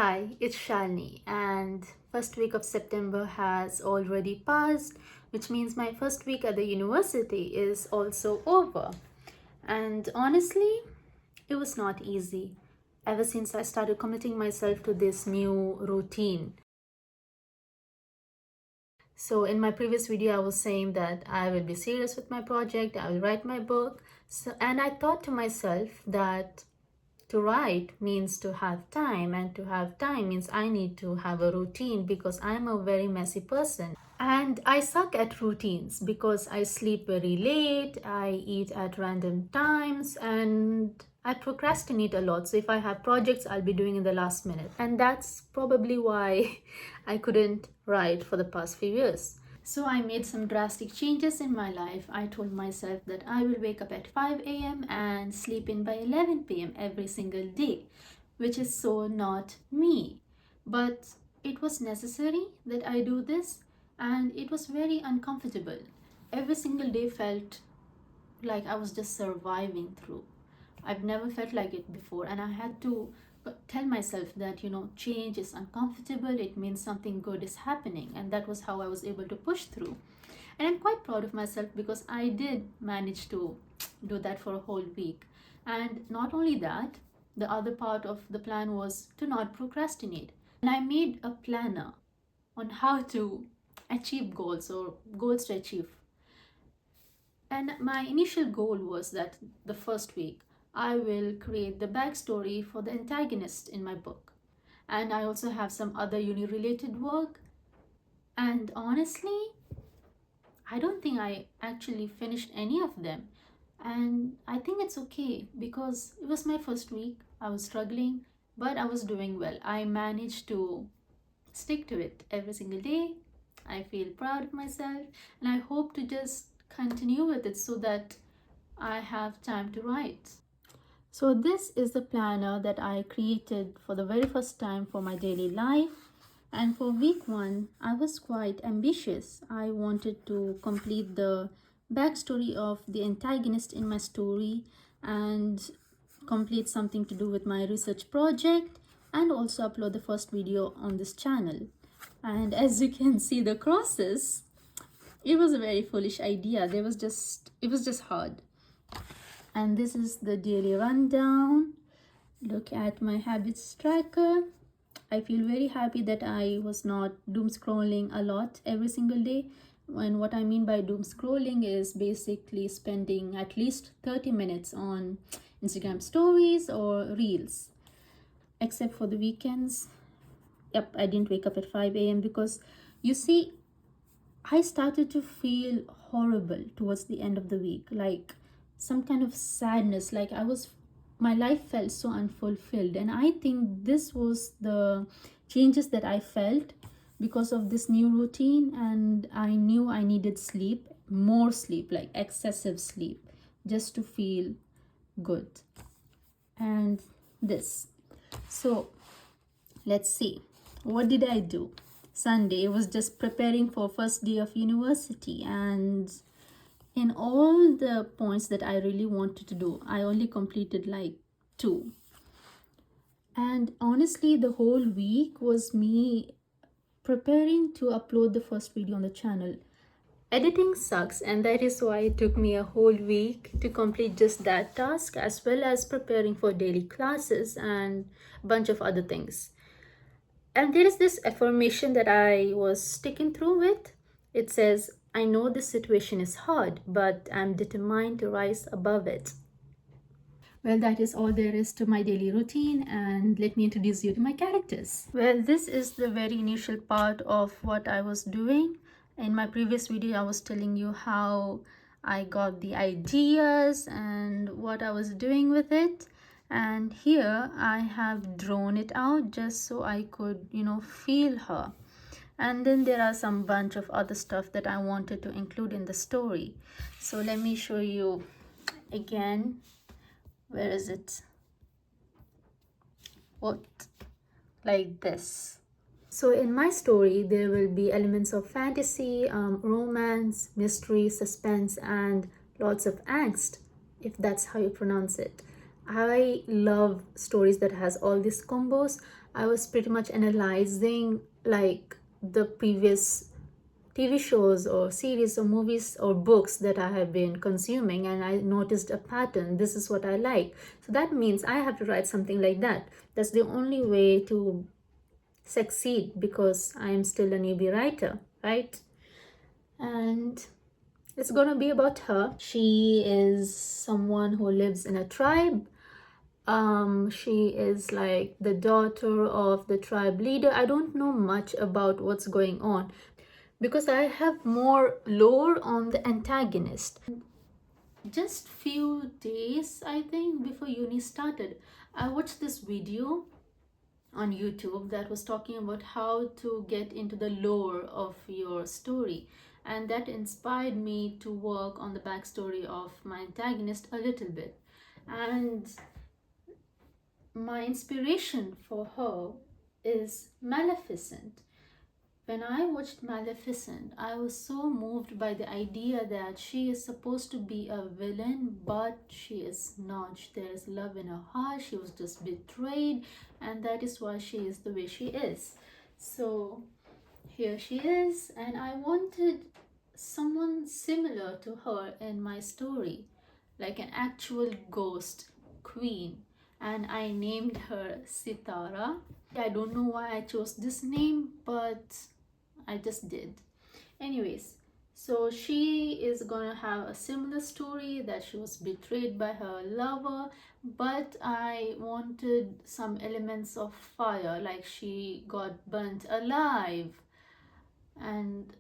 Hi, it's Shalini, and first week of September has already passed, which means my first week at the university is also over. And honestly, it was not easy ever since I started committing myself to this new routine. So in my previous video, I was saying that I will be serious with my project, I will write my book. And I thought to myself that to write means to have time, and to have time means I need to have a routine because I'm a very messy person. And I suck at routines because I sleep very late, I eat at random times, and I procrastinate a lot. So if I have projects, I'll be doing in the last minute. And that's probably why I couldn't write for the past few years. So I made some drastic changes in my life. I told myself that I will wake up at 5 a.m. and sleep in by 11 p.m. every single day, which is so not me. But it was necessary that I do this, and it was very uncomfortable. Every single day felt like I was just surviving through. I've never felt like it before, and I had to tell myself that change is uncomfortable, it means something good is happening, and that was how I was able to push through. And I'm quite proud of myself because I did manage to do that for a whole week. And not only that, the other part of the plan was to not procrastinate. And I made a planner on how to achieve goals, or goals to achieve. And my initial goal was that the first week I will create the backstory for the antagonist in my book. And I also have some other uni related work. And honestly, I don't think I actually finished any of them. And I think it's okay because it was my first week. I was struggling, but I was doing well. I managed to stick to it every single day. I feel proud of myself, and I hope to just continue with it so that I have time to write. So this is the planner that I created for the very first time for my daily life. And for week 1, I was quite ambitious. I wanted to complete the backstory of the antagonist in my story, and complete something to do with my research project, and also upload the first video on this channel. And as you can see the crosses, it was a very foolish idea. It was just hard. And this is the daily rundown. Look at my habits tracker. I feel very happy that I was not doom scrolling a lot every single day. And what I mean by doom scrolling is basically spending at least 30 minutes on Instagram stories or reels, except for the weekends. Yep, I didn't wake up at 5 a.m. because you see, I started to feel horrible towards the end of the week, like some kind of sadness, like my life felt so unfulfilled. And I think this was the changes that I felt because of this new routine. And I knew I needed sleep, more sleep, like excessive sleep, just to feel good. And this. So let's see, what did I do? Sunday was just preparing for first day of university, and in all the points that I really wanted to do, I only completed like 2. And honestly, the whole week was me preparing to upload the first video on the channel. Editing sucks, and that is why it took me a whole week to complete just that task, as well as preparing for daily classes and a bunch of other things. And there is this affirmation that I was sticking through with. It says, I know this situation is hard, but I'm determined to rise above it. Well, that is all there is to my daily routine, and let me introduce you to my characters. Well, this is the very initial part of what I was doing. In my previous video, I was telling you how I got the ideas and what I was doing with it. And here I have drawn it out just so I could, feel her. And then there are some bunch of other stuff that I wanted to include in the story. So let me show you again. Where is it? What? Like this. So in my story, there will be elements of fantasy, romance, mystery, suspense, and lots of angst, if that's how you pronounce it. I love stories that has all these combos. I was pretty much analyzing like the previous TV shows or series or movies or books that I have been consuming, and I noticed a pattern. This is what I like. So that means I have to write something like that. That's the only way to succeed, because I am still a newbie writer, right? And it's gonna be about her. She is someone who lives in a tribe. She is like the daughter of the tribe leader. I don't know much about what's going on because I have more lore on the antagonist. Just few days, I think, before uni started, I watched this video on YouTube that was talking about how to get into the lore of your story, and that inspired me to work on the backstory of my antagonist a little bit. And my inspiration for her is Maleficent. When I watched Maleficent, I was so moved by the idea that she is supposed to be a villain, but she is not. There is love in her heart. She was just betrayed, and that is why she is the way she is. So here she is, and I wanted someone similar to her in my story, like an actual ghost queen, and I named her Sitara. I don't know why I chose this name, but I just did. Anyways, so she is gonna have a similar story that she was betrayed by her lover, but I wanted some elements of fire, like she got burnt alive. And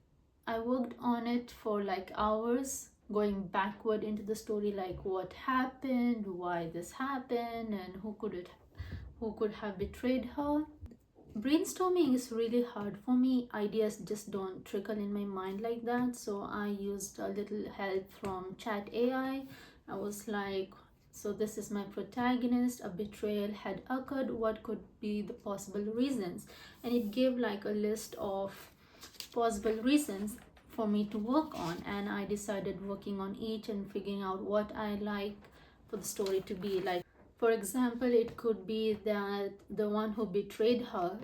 I worked on it for like hours, going backward into the story, like what happened, why this happened, and who could have betrayed her. Brainstorming is really hard for me. Ideas just don't trickle in my mind like that. So I used a little help from Chat AI. I was like, so this is my protagonist, a betrayal had occurred, what could be the possible reasons? And it gave like a list of possible reasons for me to work on, and I decided working on each and figuring out what I like for the story to be like. For example, it could be that the one who betrayed her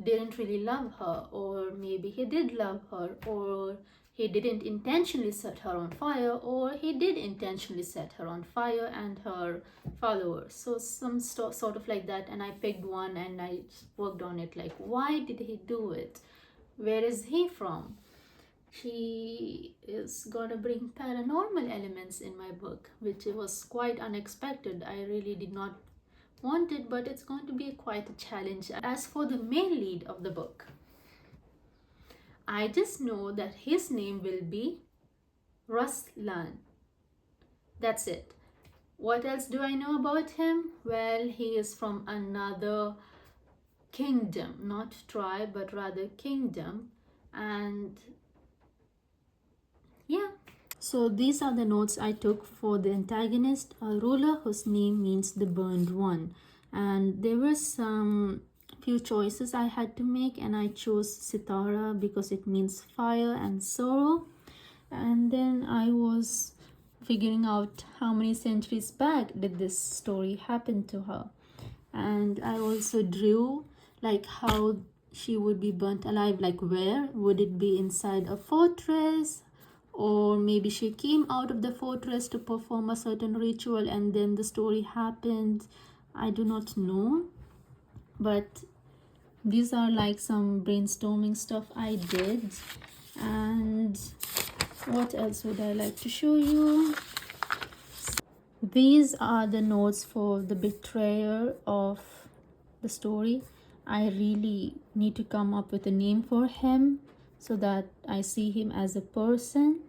didn't really love her, or maybe he did love her, or he didn't intentionally set her on fire, or he did intentionally set her on fire and her followers. So some sort of like that, and I picked one and I worked on it, like why did he do it, where is he from? She is gonna bring paranormal elements in my book, which was quite unexpected. I really did not want it, but it's going to be quite a challenge. As for the main lead of the book, I just know that his name will be Ruslan. That's it. What else do I know about him? Well, he is from another kingdom, not tribe, but rather kingdom. And yeah, so these are the notes I took for the antagonist, a ruler whose name means the burned one. And there were some few choices I had to make, and I chose Sitara because it means fire and sorrow. And then I was figuring out how many centuries back did this story happen to her. And I also drew like how she would be burnt alive, like where would it be, inside a fortress, or maybe she came out of the fortress to perform a certain ritual and then the story happened. I do not know, but these are like some brainstorming stuff I did. And what else would I like to show you? These are the notes for the betrayer of the story. I really need to come up with a name for him so that I see him as a person.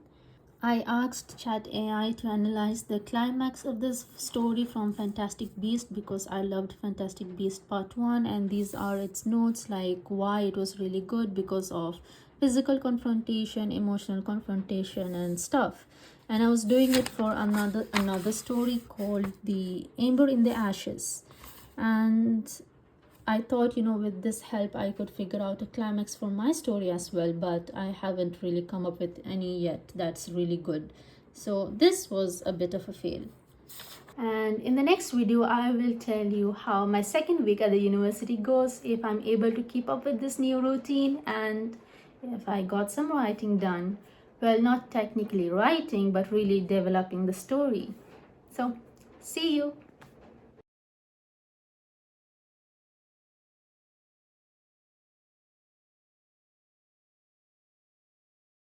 I asked Chat AI to analyze the climax of this story from Fantastic Beast because I loved Fantastic Beast Part 1, and these are its notes, like why it was really good because of physical confrontation, emotional confrontation and stuff. And I was doing it for another story called The Amber in the Ashes. And I thought, with this help, I could figure out a climax for my story as well, but I haven't really come up with any yet that's really good. So this was a bit of a fail. And in the next video, I will tell you how my second week at the university goes, if I'm able to keep up with this new routine, and if I got some writing done. Well, not technically writing, but really developing the story. So, see you.